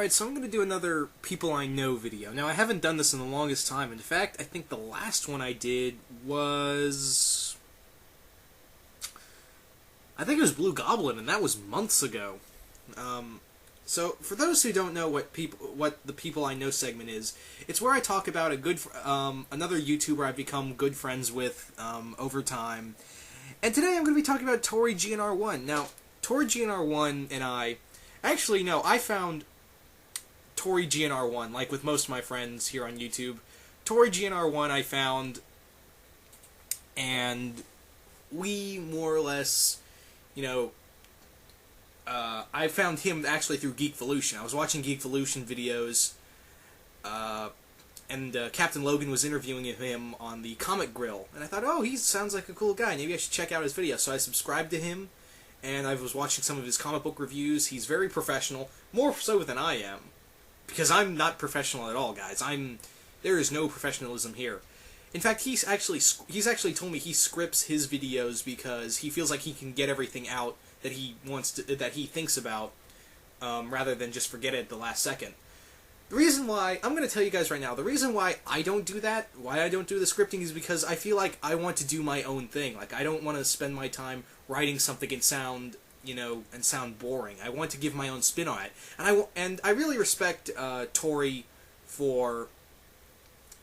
Alright, so I'm going to do another People I Know video. Now, I haven't done this in the longest time. In fact, I think the last one I did was... I think it was Blue Goblin, and that was months ago. So, for those who don't know what the People I Know segment is, it's where I talk about another YouTuber I've become good friends with over time. And today I'm going to be talking about Torreygnr1. Now, Torreygnr1 and I... Actually, no, I found Torreygnr1, like with most of my friends here on YouTube. Torreygnr1 I found, and we more or less, I found him actually through Geekvolution. I was watching Geekvolution videos, and Captain Logan was interviewing him on the Comic Grill, and I thought, oh, he sounds like a cool guy, maybe I should check out his video. So I subscribed to him, and I was watching some of his comic book reviews. He's very professional, more so than I am, because I'm not professional at all, guys. There is no professionalism here. In fact, he's actually told me he scripts his videos because he feels like he can get everything out that he thinks about, rather than just forget it at the last second. The reason why, I'm going to tell you guys right now, the reason why I don't do that, why I don't do the scripting, is because I feel like I want to do my own thing. Like, I don't want to spend my time writing something and sound boring. I want to give my own spin on it. And I really respect Torrey for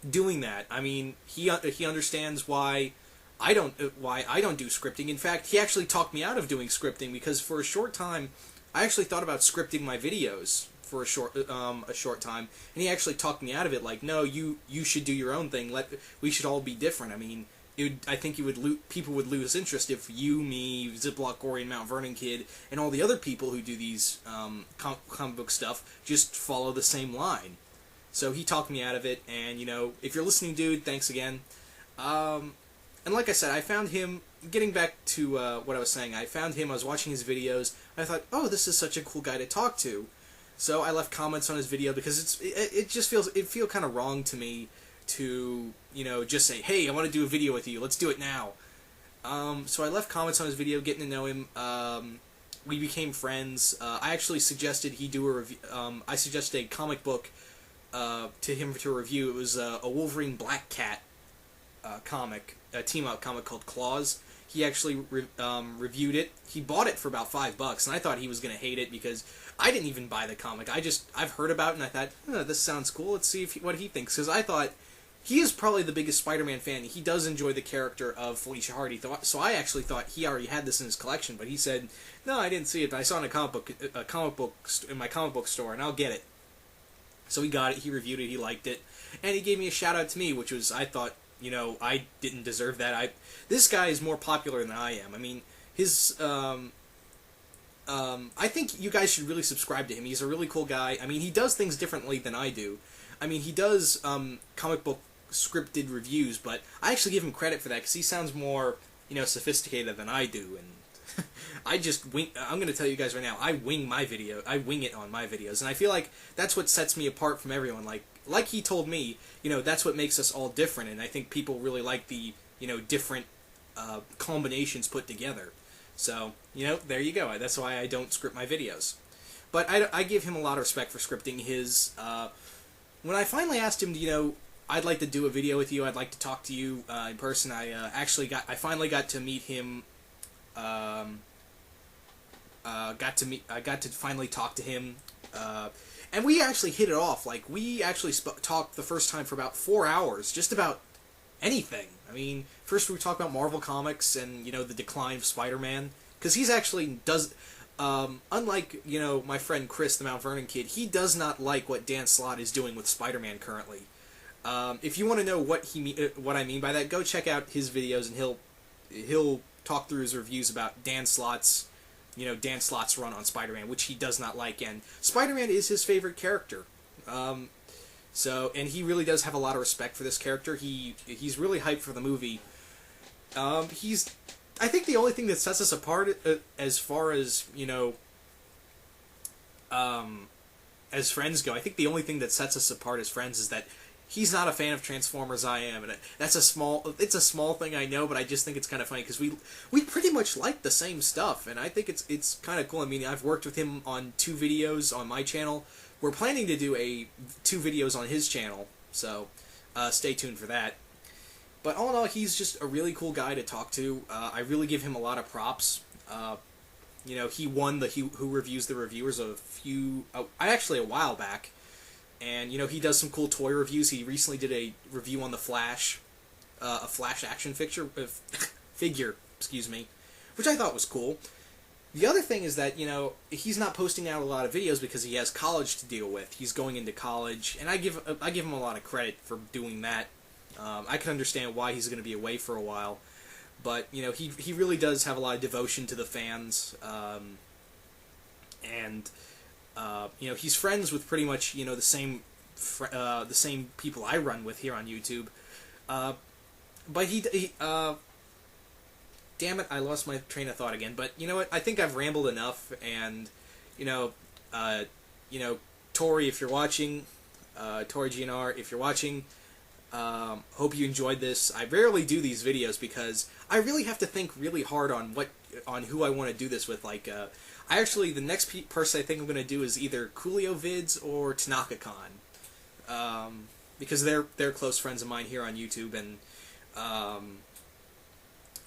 doing that. I mean, he understands why I don't do scripting. In fact, he actually talked me out of doing scripting, because for a short time I actually thought about scripting my videos for a short time, and he actually talked me out of it. Like, no, you should do your own thing. We should all be different. I mean, I think people would lose interest if you, me, Ziploc Gory, and Mount Vernon Kid, and all the other people who do these comic book stuff just follow the same line. So he talked me out of it, and if you're listening, dude, thanks again. And like I said, I found him. Getting back to what I was saying, I found him. I was watching his videos. And I thought, oh, this is such a cool guy to talk to. So I left comments on his video because it feels kind of wrong to me to just say, hey, I want to do a video with you. Let's do it now. So I left comments on his video, getting to know him. We became friends. I actually suggested he do a review. I suggested a comic book to him to review. It was a Wolverine Black Cat comic, a team-up comic called Claws. He actually reviewed it. He bought it for about $5, and I thought he was going to hate it because I didn't even buy the comic. I've heard about it, and I thought, oh, this sounds cool. Let's see what he thinks, because I thought he is probably the biggest Spider-Man fan. He does enjoy the character of Felicia Hardy, so I actually thought he already had this in his collection, but he said, no, I didn't see it, but I saw it in a comic book in my comic book store, and I'll get it. So he got it, he reviewed it, he liked it, and he gave me a shout-out to me, which was, I thought, I didn't deserve that. This guy is more popular than I am. I mean, I think you guys should really subscribe to him. He's a really cool guy. I mean, he does things differently than I do. I mean, he does comic book scripted reviews, but I actually give him credit for that because he sounds more, sophisticated than I do. And I just wing. I'm going to tell you guys right now, I wing it on my videos, and I feel like that's what sets me apart from everyone. Like he told me, that's what makes us all different, and I think people really like the, different combinations put together. So, there you go. That's why I don't script my videos. But I give him a lot of respect for scripting his. When I finally asked him, I'd like to do a video with you, I'd like to talk to you in person, I finally got to meet him. I got to finally talk to him. And we actually hit it off. Like, we actually talked the first time for about 4 hours, just about anything. I mean, first we talked about Marvel Comics and, the decline of Spider-Man. Because he's actually does... unlike, my friend Chris, the Mount Vernon Kid, he does not like what Dan Slott is doing with Spider-Man currently. If you want to know what I mean by that, go check out his videos, and he'll talk through his reviews about Dan Slott's run on Spider-Man, which he does not like, and Spider-Man is his favorite character. And he really does have a lot of respect for this character. He's really hyped for the movie. I think the only thing that sets us apart, as far as, as friends go, I think the only thing that sets us apart as friends is that he's not a fan of Transformers. I am, and it's a small thing, I know, but I just think it's kind of funny because we pretty much like the same stuff, and I think it's kind of cool. I mean, I've worked with him on 2 videos on my channel we're planning to do 2 videos on his channel, so stay tuned for that. But all in all, he's just a really cool guy to talk to. I really give him a lot of props. You know, he won the Who Reviews the Reviewers a while back. And, you know, he does some cool toy reviews. He recently did a review on the Flash, a Flash action figure, excuse me, which I thought was cool. The other thing is that, you know, he's not posting out a lot of videos because he has college to deal with. He's going into college, and I give him a lot of credit for doing that. I can understand why he's going to be away for a while, but, you know, he really does have a lot of devotion to the fans, and you know, he's friends with pretty much, you know, the same people I run with here on YouTube, but he damn it, I lost my train of thought again. But you know what? I think I've rambled enough, and you know, Tori, if you're watching, Torreygnr1, if you're watching, hope you enjoyed this. I rarely do these videos because I really have to think really hard on who I want to do this with. Like, the next person I think I'm going to do is either Coolio Vids or TanakaCon, because they're close friends of mine here on YouTube, and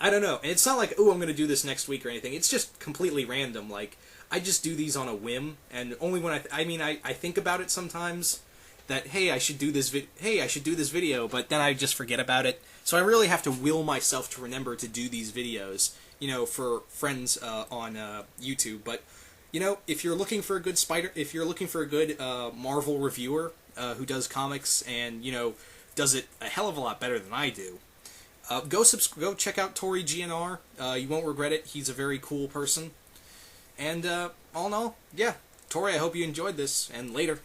I don't know. And it's not like, oh, I'm going to do this next week or anything. It's just completely random. Like, I just do these on a whim, and only when I think about it sometimes that, hey, I should do this video, but then I just forget about it. So I really have to will myself to remember to do these videos, you know, for friends on YouTube. But you know, if you're looking for a good Marvel reviewer who does comics and, you know, does it a hell of a lot better than I do, go check out Torreygnr1. You won't regret it. He's a very cool person. And all in all, yeah, Tori, I hope you enjoyed this, and later.